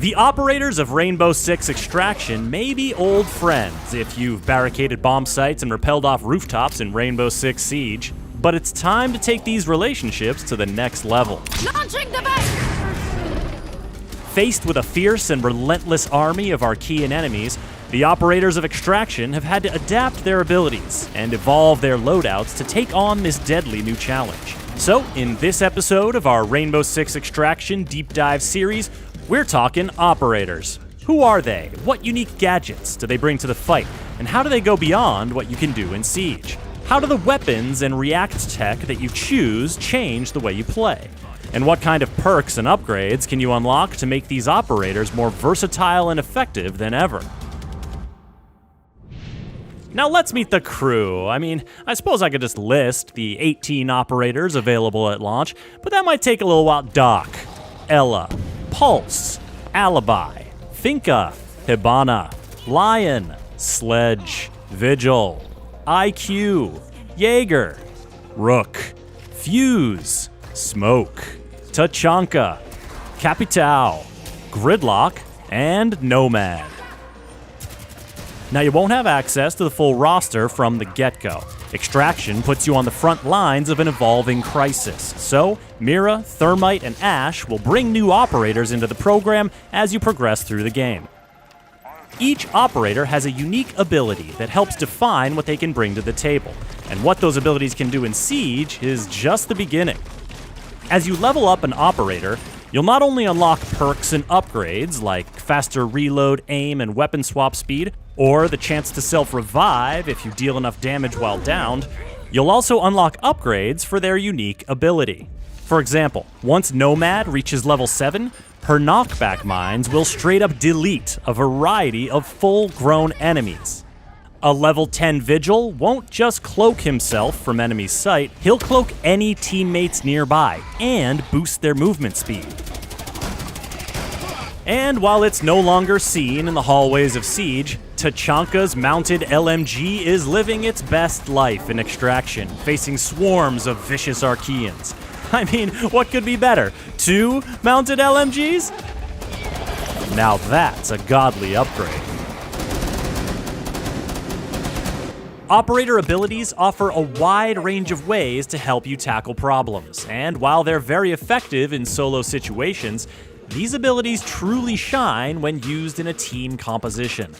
The operators of Rainbow Six Extraction may be old friends if you've barricaded bomb sites and repelled off rooftops in Rainbow Six Siege, but it's time to take these relationships to the next level. Launching device! Faced with a fierce and relentless army of Archean enemies, the operators of Extraction have had to adapt their abilities and evolve their loadouts to take on this deadly new challenge. So, in this episode of our Rainbow Six Extraction Deep Dive series, we're talking operators. Who are they? What unique gadgets do they bring to the fight? And how do they go beyond what you can do in Siege? How do the weapons and React tech that you choose change the way you play? And what kind of perks and upgrades can you unlock to make these operators more versatile and effective than ever? Now let's meet the crew. I suppose I could just list the 18 operators available at launch, but that might take a little while. Doc, Ella, Pulse, Alibi, Finka, Hibana, Lion, Sledge, Vigil, IQ, Jaeger, Rook, Fuse, Smoke, Tachanka, Capitao, Gridlock, and Nomad. Now, you won't have access to the full roster from the get-go. Extraction puts you on the front lines of an evolving crisis, so Mira, Thermite, and Ash will bring new operators into the program as you progress through the game. Each operator has a unique ability that helps define what they can bring to the table, and what those abilities can do in Siege is just the beginning. As you level up an operator, you'll not only unlock perks and upgrades like faster reload, aim, and weapon swap speed, or the chance to self-revive if you deal enough damage while downed, you'll also unlock upgrades for their unique ability. For example, once Nomad reaches level 7, her knockback mines will straight up delete a variety of full-grown enemies. A level 10 Vigil won't just cloak himself from enemy sight, he'll cloak any teammates nearby and boost their movement speed. And while it's no longer seen in the hallways of Siege, Tachanka's mounted LMG is living its best life in Extraction, facing swarms of vicious Archeans. What could be better? 2 mounted LMGs? Now that's a godly upgrade. Operator abilities offer a wide range of ways to help you tackle problems, and while they're very effective in solo situations, these abilities truly shine when used in a team composition.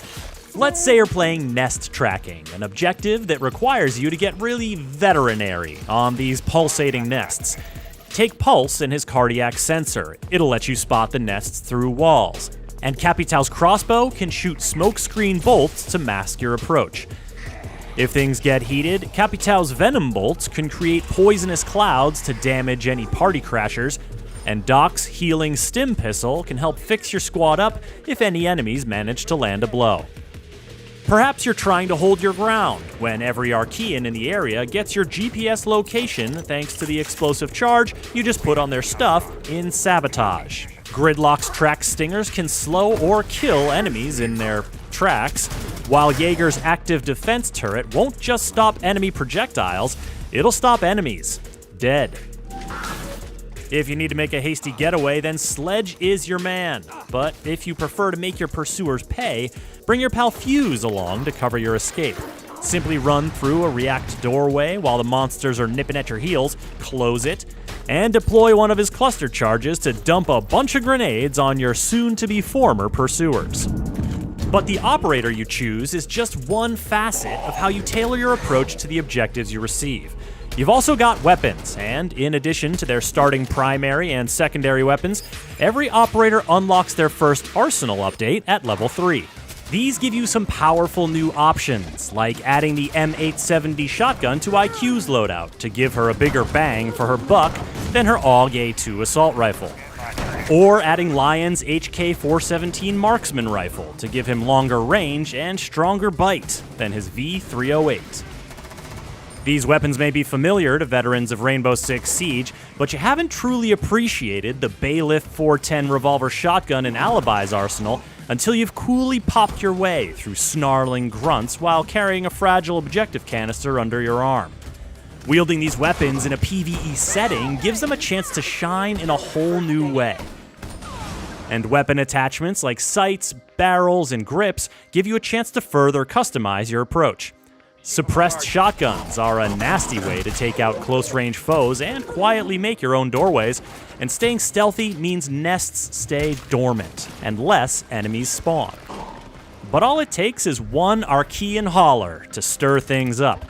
Let's say you're playing nest tracking, an objective that requires you to get really veterinary on these pulsating nests. Take Pulse and his cardiac sensor. It'll let you spot the nests through walls. And Capitao's crossbow can shoot smokescreen bolts to mask your approach. If things get heated, Capitao's venom bolts can create poisonous clouds to damage any party crashers, and Doc's healing stim pistol can help fix your squad up if any enemies manage to land a blow. Perhaps you're trying to hold your ground when every Archean in the area gets your GPS location thanks to the explosive charge you just put on their stuff in Sabotage. Gridlock's track stingers can slow or kill enemies in their tracks, while Jaeger's active defense turret won't just stop enemy projectiles, it'll stop enemies dead. If you need to make a hasty getaway, then Sledge is your man. But if you prefer to make your pursuers pay, bring your pal Fuse along to cover your escape. Simply run through a React doorway while the monsters are nipping at your heels, close it, and deploy one of his cluster charges to dump a bunch of grenades on your soon-to-be former pursuers. But the operator you choose is just one facet of how you tailor your approach to the objectives you receive. You've also got weapons, and in addition to their starting primary and secondary weapons, every operator unlocks their first arsenal update at level 3. These give you some powerful new options, like adding the M870 shotgun to IQ's loadout to give her a bigger bang for her buck than her AUG A2 assault rifle. Or adding Lion's HK417 marksman rifle to give him longer range and stronger bite than his V308. These weapons may be familiar to veterans of Rainbow Six Siege, but you haven't truly appreciated the Bailiff 410 revolver shotgun in Alibi's arsenal until you've coolly popped your way through snarling grunts while carrying a fragile objective canister under your arm. Wielding these weapons in a PvE setting gives them a chance to shine in a whole new way. And weapon attachments like sights, barrels, and grips give you a chance to further customize your approach. Suppressed shotguns are a nasty way to take out close-range foes and quietly make your own doorways, and staying stealthy means nests stay dormant and less enemies spawn. But all it takes is one Archean holler to stir things up.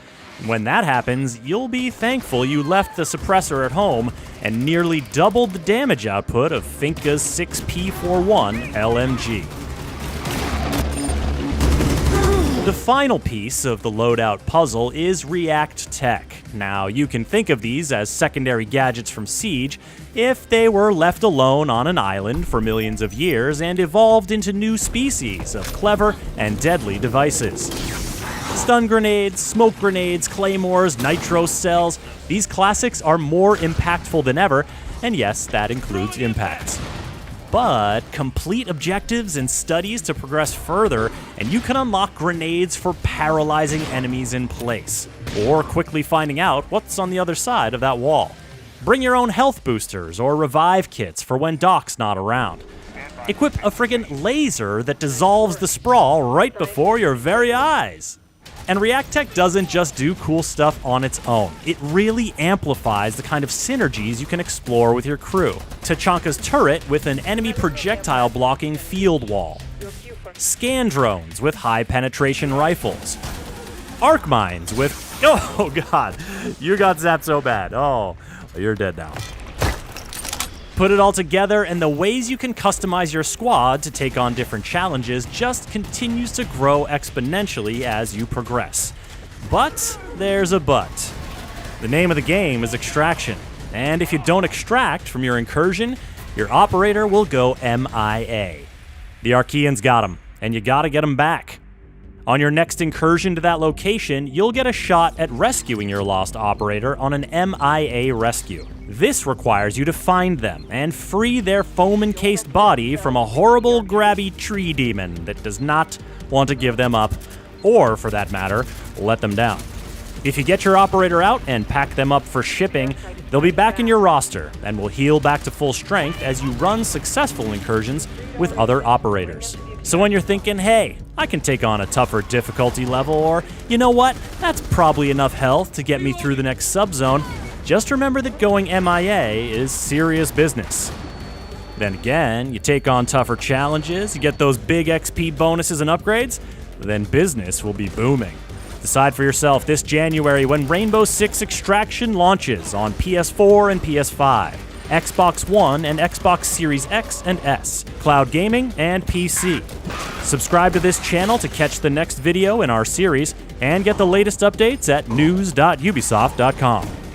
When that happens, you'll be thankful you left the suppressor at home and nearly doubled the damage output of Finka's 6P41 LMG. The final piece of the loadout puzzle is REACT tech. Now, you can think of these as secondary gadgets from Siege if they were left alone on an island for millions of years and evolved into new species of clever and deadly devices. Stun grenades, smoke grenades, claymores, nitro cells, these classics are more impactful than ever, and yes, that includes impacts. But complete objectives and studies to progress further, and you can unlock grenades for paralyzing enemies in place, or quickly finding out what's on the other side of that wall. Bring your own health boosters or revive kits for when Doc's not around. Equip a friggin' laser that dissolves the sprawl right before your very eyes. And REACT tech doesn't just do cool stuff on its own. It really amplifies the kind of synergies you can explore with your crew. Tachanka's turret with an enemy projectile blocking field wall. Scan drones with high penetration rifles. Arc mines with... Oh god, you got zapped so bad. Oh, you're dead now. Put it all together, and the ways you can customize your squad to take on different challenges just continues to grow exponentially as you progress. But there's a but. The name of the game is extraction, and if you don't extract from your incursion, your operator will go MIA. The Archeans got him, and you gotta get him back. On your next incursion to that location, you'll get a shot at rescuing your lost operator on an MIA rescue. This requires you to find them and free their foam-encased body from a horrible, grabby tree demon that does not want to give them up, or, for that matter, let them down. If you get your operator out and pack them up for shipping, they'll be back in your roster and will heal back to full strength as you run successful incursions with other operators. So when you're thinking, hey, I can take on a tougher difficulty level, or, you know what, that's probably enough health to get me through the next subzone, just remember that going MIA is serious business. Then again, you take on tougher challenges, you get those big XP bonuses and upgrades, then business will be booming. Decide for yourself this January when Rainbow Six Extraction launches on PS4 and PS5, Xbox One and Xbox Series X and S, cloud gaming, and PC. Subscribe to this channel to catch the next video in our series, and get the latest updates at news.ubisoft.com.